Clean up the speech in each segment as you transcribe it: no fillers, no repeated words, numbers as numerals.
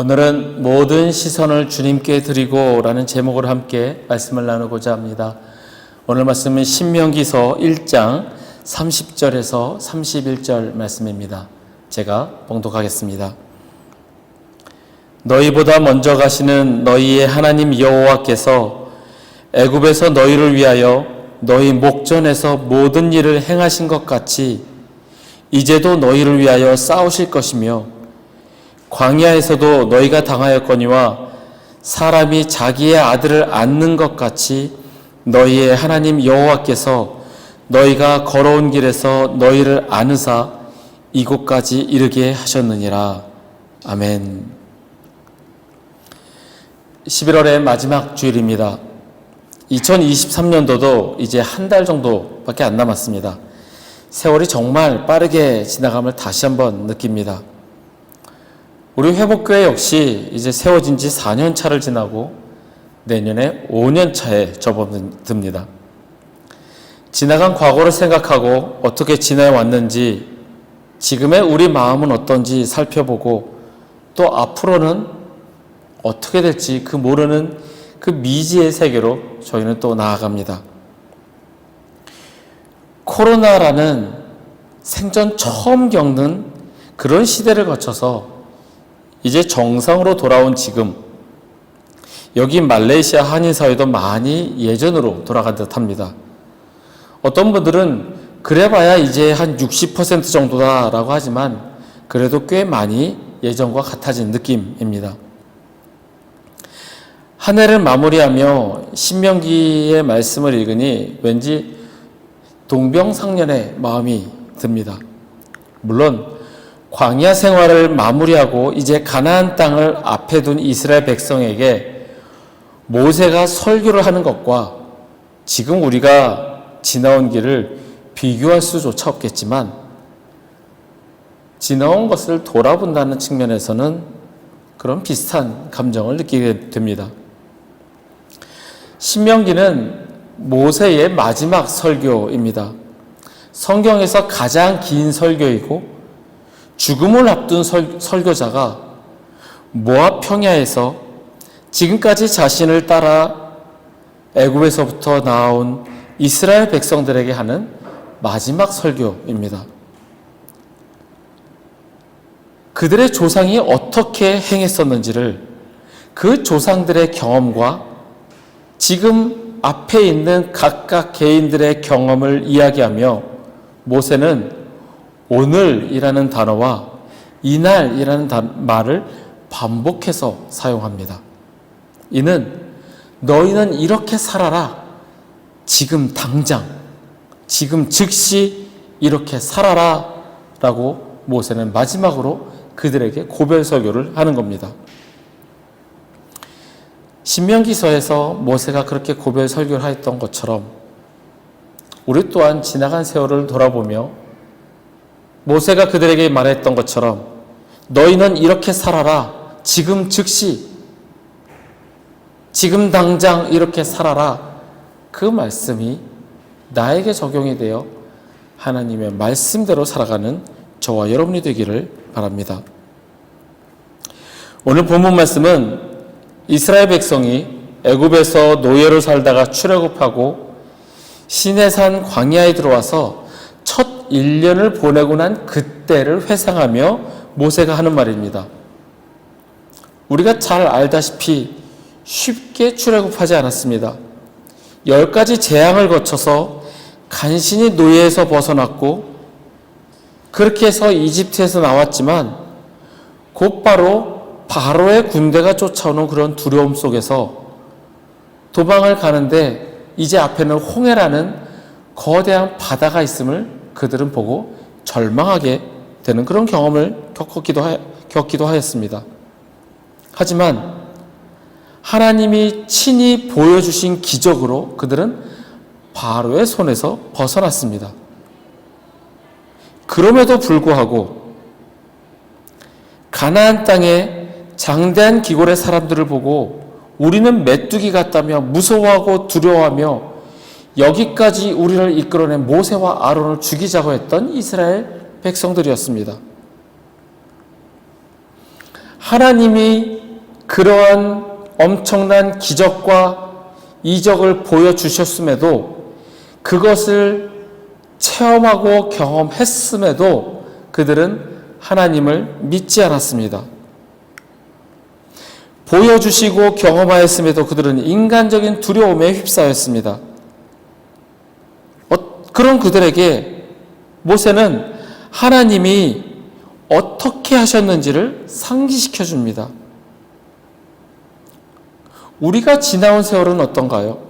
오늘은 모든 시선을 주님께 드리고 라는 제목으로 함께 말씀을 나누고자 합니다. 오늘 말씀은 신명기서 1장 30절에서 31절 말씀입니다. 제가 봉독하겠습니다. 너희보다 먼저 가시는 너희의 하나님 여호와께서 애굽에서 너희를 위하여 너희 목전에서 모든 일을 행하신 것 같이 이제도 너희를 위하여 싸우실 것이며 광야에서도 너희가 당하였거니와 사람이 자기의 아들을 안는 것 같이 너희의 하나님 여호와께서 너희가 걸어온 길에서 너희를 안으사 이곳까지 이르게 하셨느니라. 아멘. 11월의 마지막 주일입니다. 2023년도도 이제 한 달 정도밖에 안 남았습니다. 세월이 정말 빠르게 지나감을 다시 한번 느낍니다. 우리 회복교회 역시 이제 세워진 지 4년 차를 지나고 내년에 5년 차에 접어듭니다. 지나간 과거를 생각하고 어떻게 지나왔는지, 지금의 우리 마음은 어떤지 살펴보고 또 앞으로는 어떻게 될지 그 모르는 그 미지의 세계로 저희는 또 나아갑니다. 코로나라는 생전 처음 겪는 그런 시대를 거쳐서 이제 정상으로 돌아온 지금, 여기 말레이시아 한인사회도 많이 예전으로 돌아간 듯합니다. 어떤 분들은 그래봐야 이제 한 60% 정도다라고 하지만 그래도 꽤 많이 예전과 같아진 느낌입니다. 한 해를 마무리하며 신명기의 말씀을 읽으니 왠지 동병상련의 마음이 듭니다. 물론 광야 생활을 마무리하고 이제 가나안 땅을 앞에 둔 이스라엘 백성에게 모세가 설교를 하는 것과 지금 우리가 지나온 길을 비교할 수조차 없겠지만 지나온 것을 돌아본다는 측면에서는 그런 비슷한 감정을 느끼게 됩니다. 신명기는 모세의 마지막 설교입니다. 성경에서 가장 긴 설교이고 죽음을 앞둔 설교자가 모압 평야에서 지금까지 자신을 따라 애굽에서부터 나온 이스라엘 백성들에게 하는 마지막 설교입니다. 그들의 조상이 어떻게 행했었는지를 그 조상들의 경험과 지금 앞에 있는 각각 개인들의 경험을 이야기하며 모세는 오늘이라는 단어와 이날이라는 말을 반복해서 사용합니다. 이는 너희는 이렇게 살아라. 지금 당장, 지금 즉시 이렇게 살아라 라고 모세는 마지막으로 그들에게 고별 설교를 하는 겁니다. 신명기서에서 모세가 그렇게 고별 설교를 했던 것처럼 우리 또한 지나간 세월을 돌아보며 모세가 그들에게 말했던 것처럼 너희는 이렇게 살아라. 지금 즉시, 지금 당장 이렇게 살아라. 그 말씀이 나에게 적용이 되어 하나님의 말씀대로 살아가는 저와 여러분이 되기를 바랍니다. 오늘 본문 말씀은 이스라엘 백성이 애굽에서 노예로 살다가 출애굽하고 시내산 광야에 들어와서 첫 1년을 보내고 난 그때를 회상하며 모세가 하는 말입니다. 우리가 잘 알다시피 쉽게 출애굽하지 않았습니다. 10가지 재앙을 거쳐서 간신히 노예에서 벗어났고 그렇게 해서 이집트에서 나왔지만 곧바로 바로의 군대가 쫓아오는 그런 두려움 속에서 도망을 가는데 이제 앞에는 홍해라는 거대한 바다가 있음을 그들은 보고 절망하게 되는 그런 경험을 겪기도 하였습니다. 하지만 하나님이 친히 보여주신 기적으로 그들은 바로의 손에서 벗어났습니다. 그럼에도 불구하고 가나안 땅에 장대한 기골의 사람들을 보고 우리는 메뚜기 같다며 무서워하고 두려워하며 여기까지 우리를 이끌어낸 모세와 아론을 죽이자고 했던 이스라엘 백성들이었습니다. 하나님이 그러한 엄청난 기적과 이적을 보여주셨음에도 그것을 체험하고 경험했음에도 그들은 하나님을 믿지 않았습니다. 보여주시고 경험하였음에도 그들은 인간적인 두려움에 휩싸였습니다. 그런 그들에게 모세는 하나님이 어떻게 하셨는지를 상기시켜 줍니다. 우리가 지나온 세월은 어떤가요?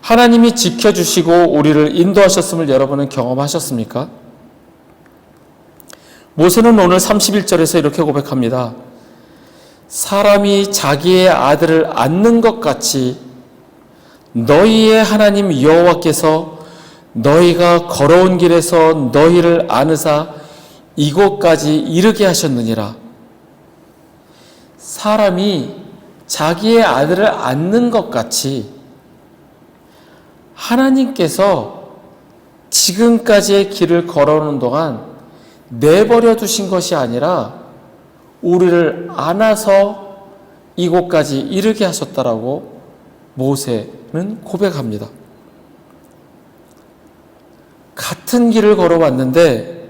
하나님이 지켜주시고 우리를 인도하셨음을 여러분은 경험하셨습니까? 모세는 오늘 31절에서 이렇게 고백합니다. 사람이 자기의 아들을 안는 것 같이 너희의 하나님 여호와께서 너희가 걸어온 길에서 너희를 안으사 이곳까지 이르게 하셨느니라. 사람이 자기의 아들을 안는 것 같이 하나님께서 지금까지의 길을 걸어오는 동안 내버려 두신 것이 아니라 우리를 안아서 이곳까지 이르게 하셨다라고 모세는 고백합니다. 같은 길을 걸어왔는데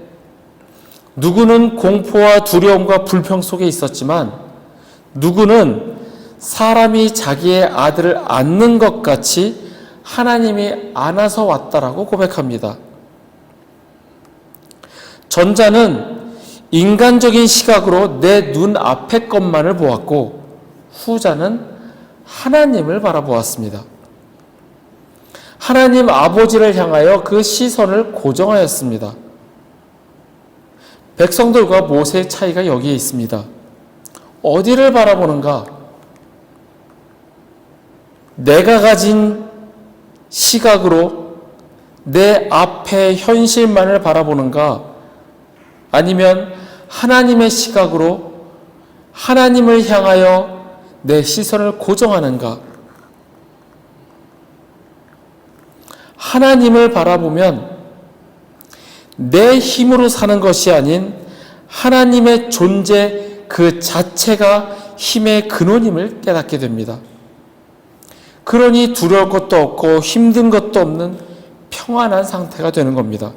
누구는 공포와 두려움과 불평 속에 있었지만 누구는 사람이 자기의 아들을 안는 것 같이 하나님이 안아서 왔다라고 고백합니다. 전자는 인간적인 시각으로 내 눈 앞의 것만을 보았고 후자는 하나님을 바라보았습니다. 하나님 아버지를 향하여 그 시선을 고정하였습니다. 백성들과 모세의 차이가 여기에 있습니다. 어디를 바라보는가? 내가 가진 시각으로 내 앞의 현실만을 바라보는가? 아니면 하나님의 시각으로 하나님을 향하여 내 시선을 고정하는가? 하나님을 바라보면 내 힘으로 사는 것이 아닌 하나님의 존재 그 자체가 힘의 근원임을 깨닫게 됩니다. 그러니 두려울 것도 없고 힘든 것도 없는 평안한 상태가 되는 겁니다.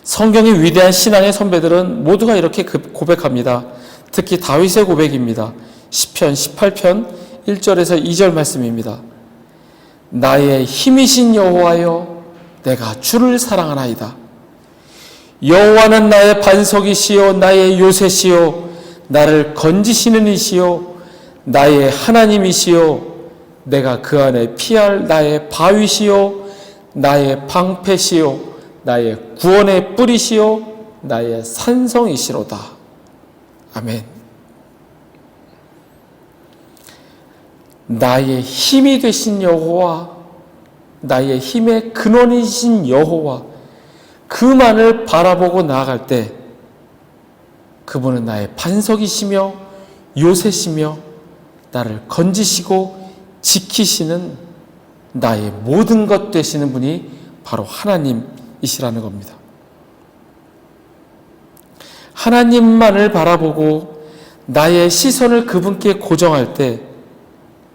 성경의 위대한 신앙의 선배들은 모두가 이렇게 고백합니다. 특히 다윗의 고백입니다. 시편 18편 1절에서 2절 말씀입니다. 나의 힘이신 여호와여 내가 주를 사랑하나이다. 여호와는 나의 반석이시요 나의 요새시요 나를 건지시는 이시요 나의 하나님이시요 내가 그 안에 피할 나의 바위시요 나의 방패시요 나의 구원의 뿌리시요 나의 산성이시로다. 아멘. 나의 힘이 되신 여호와, 나의 힘의 근원이신 여호와, 그만을 바라보고 나아갈 때 그분은 나의 반석이시며 요새시며 나를 건지시고 지키시는 나의 모든 것 되시는 분이 바로 하나님이시라는 겁니다. 하나님만을 바라보고 나의 시선을 그분께 고정할 때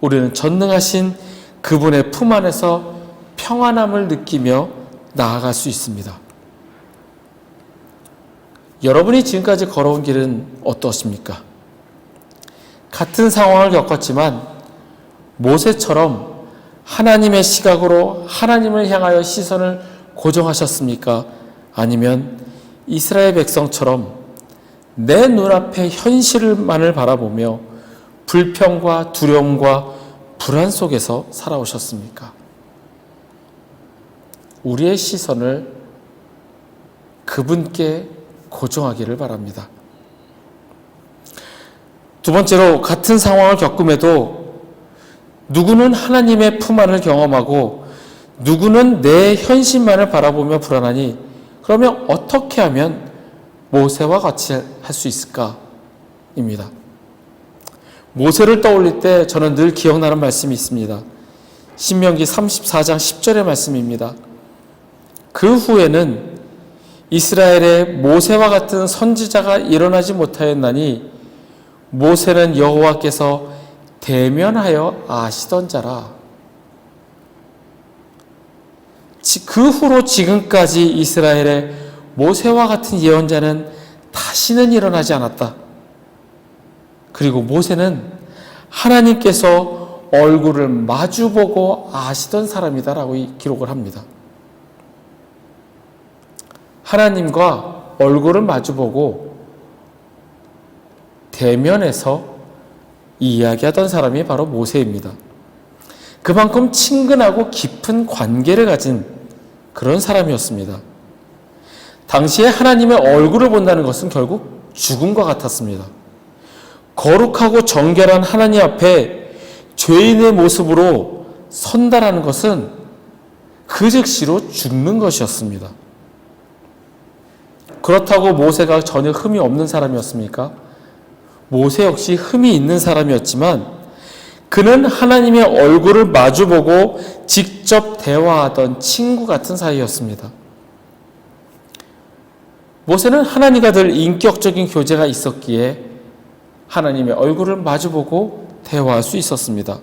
우리는 전능하신 그분의 품 안에서 평안함을 느끼며 나아갈 수 있습니다. 여러분이 지금까지 걸어온 길은 어떠십니까? 같은 상황을 겪었지만 모세처럼 하나님의 시각으로 하나님을 향하여 시선을 고정하셨습니까? 아니면 이스라엘 백성처럼 내 눈앞의 현실만을 바라보며 불평과 두려움과 불안 속에서 살아오셨습니까? 우리의 시선을 그분께 고정하기를 바랍니다. 두 번째로 같은 상황을 겪음에도 누구는 하나님의 품 안을 경험하고 누구는 내 현실만을 바라보며 불안하니 그러면 어떻게 하면 모세와 같이 할 수 있을까? 입니다. 모세를 떠올릴 때 저는 늘 기억나는 말씀이 있습니다. 신명기 34장 10절의 말씀입니다. 그 후에는 이스라엘에 모세와 같은 선지자가 일어나지 못하였나니 모세는 여호와께서 대면하여 아시던 자라. 그 후로 지금까지 이스라엘에 모세와 같은 예언자는 다시는 일어나지 않았다. 그리고 모세는 하나님께서 얼굴을 마주보고 아시던 사람이다라고 기록을 합니다. 하나님과 얼굴을 마주보고 대면해서 이야기하던 사람이 바로 모세입니다. 그만큼 친근하고 깊은 관계를 가진 그런 사람이었습니다. 당시에 하나님의 얼굴을 본다는 것은 결국 죽음과 같았습니다. 거룩하고 정결한 하나님 앞에 죄인의 모습으로 선다라는 것은 그 즉시로 죽는 것이었습니다. 그렇다고 모세가 전혀 흠이 없는 사람이었습니까? 모세 역시 흠이 있는 사람이었지만 그는 하나님의 얼굴을 마주보고 직접 대화하던 친구 같은 사이였습니다. 모세는 하나님과 늘 인격적인 교제가 있었기에 하나님의 얼굴을 마주보고 대화할 수 있었습니다.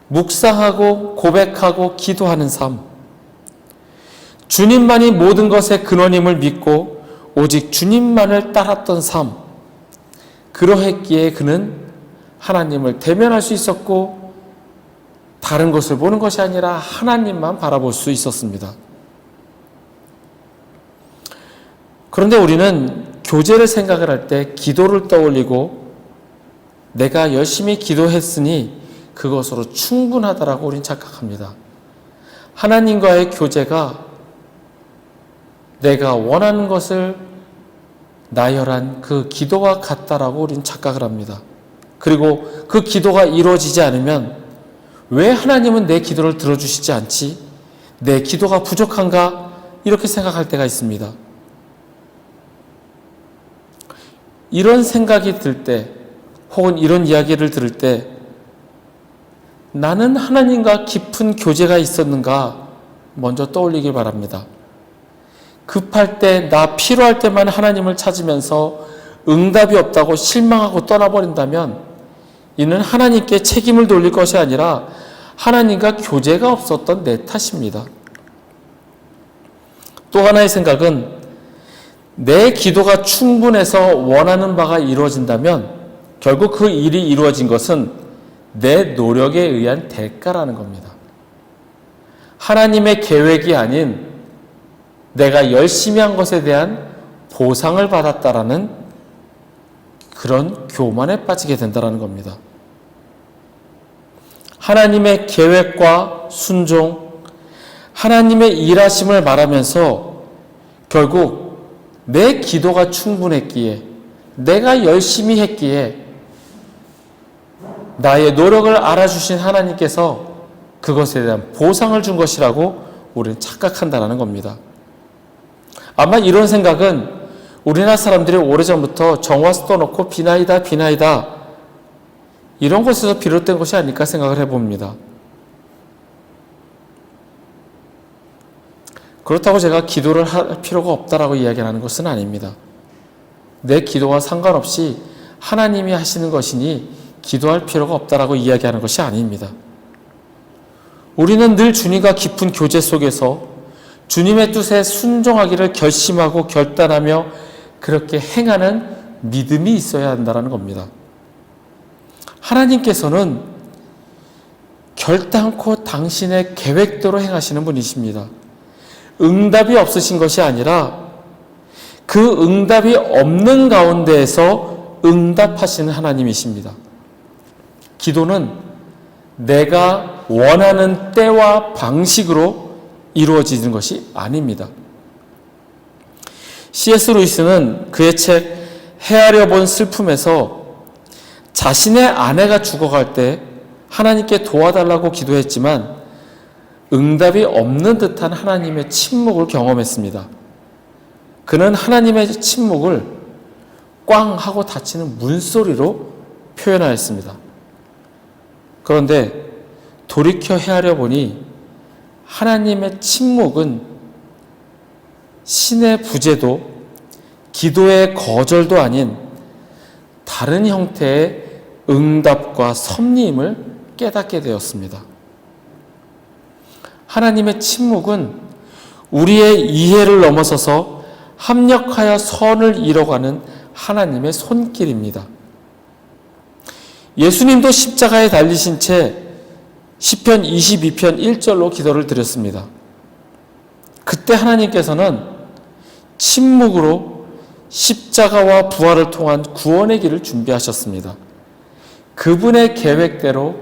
묵상하고 고백하고 기도하는 삶, 주님만이 모든 것의 근원임을 믿고 오직 주님만을 따랐던 삶, 그러했기에 그는 하나님을 대면할 수 있었고 다른 것을 보는 것이 아니라 하나님만 바라볼 수 있었습니다. 그런데 우리는 교제를 생각을 할 때 기도를 떠올리고 내가 열심히 기도했으니 그것으로 충분하다라고 우리는 착각합니다. 하나님과의 교제가 내가 원하는 것을 나열한 그 기도와 같다라고 우리는 착각을 합니다. 그리고 그 기도가 이루어지지 않으면 왜 하나님은 내 기도를 들어주시지 않지? 내 기도가 부족한가? 이렇게 생각할 때가 있습니다. 이런 생각이 들 때, 혹은 이런 이야기를 들을 때 나는 하나님과 깊은 교제가 있었는가 먼저 떠올리길 바랍니다. 급할 때, 나 필요할 때만 하나님을 찾으면서 응답이 없다고 실망하고 떠나버린다면 이는 하나님께 책임을 돌릴 것이 아니라 하나님과 교제가 없었던 내 탓입니다. 또 하나의 생각은 내 기도가 충분해서 원하는 바가 이루어진다면 결국 그 일이 이루어진 것은 내 노력에 의한 대가라는 겁니다. 하나님의 계획이 아닌 내가 열심히 한 것에 대한 보상을 받았다라는 그런 교만에 빠지게 된다는 겁니다. 하나님의 계획과 순종, 하나님의 일하심을 말하면서 결국 내 기도가 충분했기에, 내가 열심히 했기에 나의 노력을 알아주신 하나님께서 그것에 대한 보상을 준 것이라고 우리는 착각한다는 겁니다. 아마 이런 생각은 우리나라 사람들이 오래전부터 정화 써놓고 비나이다 이런 것에서 비롯된 것이 아닐까 생각을 해봅니다. 그렇다고 제가 기도를 할 필요가 없다라고 이야기하는 것은 아닙니다. 내 기도와 상관없이 하나님이 하시는 것이니 기도할 필요가 없다라고 이야기하는 것이 아닙니다. 우리는 늘 주님과 깊은 교제 속에서 주님의 뜻에 순종하기를 결심하고 결단하며 그렇게 행하는 믿음이 있어야 한다는 겁니다. 하나님께서는 결단코 당신의 계획대로 행하시는 분이십니다. 응답이 없으신 것이 아니라 그 응답이 없는 가운데에서 응답하시는 하나님이십니다. 기도는 내가 원하는 때와 방식으로 이루어지는 것이 아닙니다. C.S. 루이스는 그의 책 헤아려 본 슬픔에서 자신의 아내가 죽어갈 때 하나님께 도와달라고 기도했지만 응답이 없는 듯한 하나님의 침묵을 경험했습니다. 그는 하나님의 침묵을 꽝 하고 닫히는 문소리로 표현하였습니다. 그런데 돌이켜 헤아려 보니 하나님의 침묵은 신의 부재도 기도의 거절도 아닌 다른 형태의 응답과 섭리임을 깨닫게 되었습니다. 하나님의 침묵은 우리의 이해를 넘어서서 합력하여 선을 이뤄가는 하나님의 손길입니다. 예수님도 십자가에 달리신 채 시편 22편 1절로 기도를 드렸습니다. 그때 하나님께서는 침묵으로 십자가와 부활을 통한 구원의 길을 준비하셨습니다. 그분의 계획대로,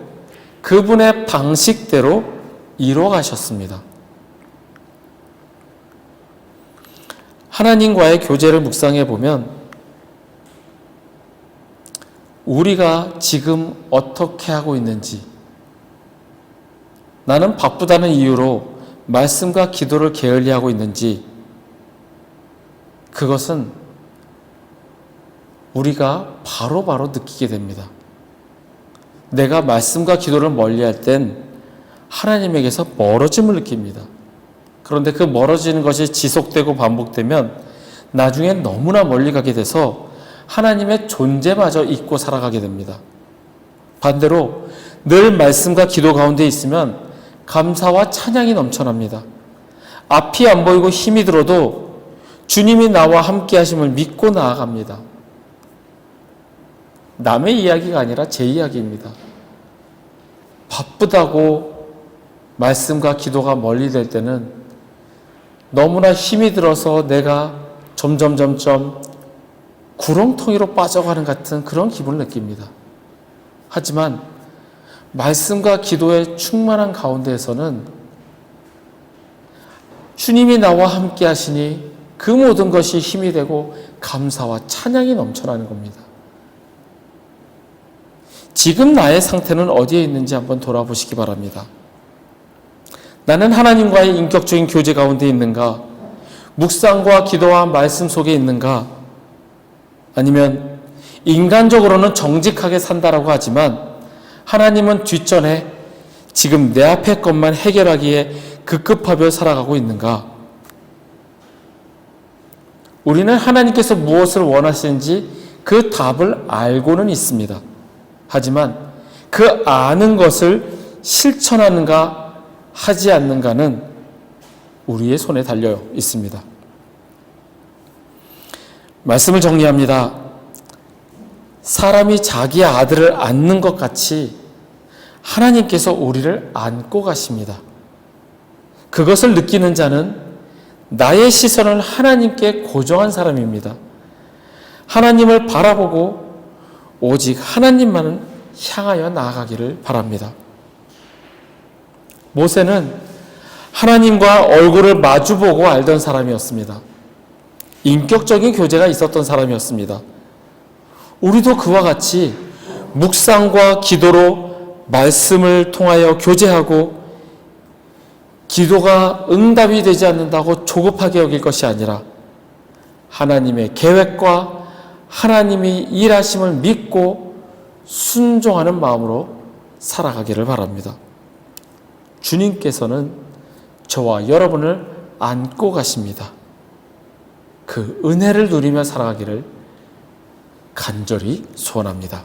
그분의 방식대로 이루어가셨습니다. 하나님과의 교제를 묵상해 보면 우리가 지금 어떻게 하고 있는지, 나는 바쁘다는 이유로 말씀과 기도를 게을리하고 있는지, 그것은 우리가 바로바로 느끼게 됩니다. 내가 말씀과 기도를 멀리할 땐 하나님에게서 멀어짐을 느낍니다. 그런데 그 멀어지는 것이 지속되고 반복되면 나중에 너무나 멀리 가게 돼서 하나님의 존재마저 잊고 살아가게 됩니다. 반대로 늘 말씀과 기도 가운데 있으면 감사와 찬양이 넘쳐납니다. 앞이 안 보이고 힘이 들어도 주님이 나와 함께 하심을 믿고 나아갑니다. 남의 이야기가 아니라 제 이야기입니다. 바쁘다고 말씀과 기도가 멀리 될 때는 너무나 힘이 들어서 내가 점점 구렁텅이로 빠져가는 같은 그런 기분을 느낍니다. 하지만 말씀과 기도의 충만한 가운데에서는 주님이 나와 함께 하시니 그 모든 것이 힘이 되고 감사와 찬양이 넘쳐나는 겁니다. 지금 나의 상태는 어디에 있는지 한번 돌아보시기 바랍니다. 나는 하나님과의 인격적인 교제 가운데 있는가? 묵상과 기도와 말씀 속에 있는가? 아니면 인간적으로는 정직하게 산다라고 하지만 하나님은 뒷전에 지금 내 앞의 것만 해결하기에 급급하며 살아가고 있는가? 우리는 하나님께서 무엇을 원하시는지 그 답을 알고는 있습니다. 하지만 그 아는 것을 실천하는가 하지 않는가는 우리의 손에 달려 있습니다. 말씀을 정리합니다. 사람이 자기 아들을 안는 것 같이 하나님께서 우리를 안고 가십니다. 그것을 느끼는 자는 나의 시선을 하나님께 고정한 사람입니다. 하나님을 바라보고 오직 하나님만을 향하여 나아가기를 바랍니다. 모세는 하나님과 얼굴을 마주보고 알던 사람이었습니다. 인격적인 교제가 있었던 사람이었습니다. 우리도 그와 같이 묵상과 기도로 말씀을 통하여 교제하고 기도가 응답이 되지 않는다고 조급하게 여길 것이 아니라 하나님의 계획과 하나님이 일하심을 믿고 순종하는 마음으로 살아가기를 바랍니다. 주님께서는 저와 여러분을 안고 가십니다. 그 은혜를 누리며 살아가기를 간절히 소원합니다.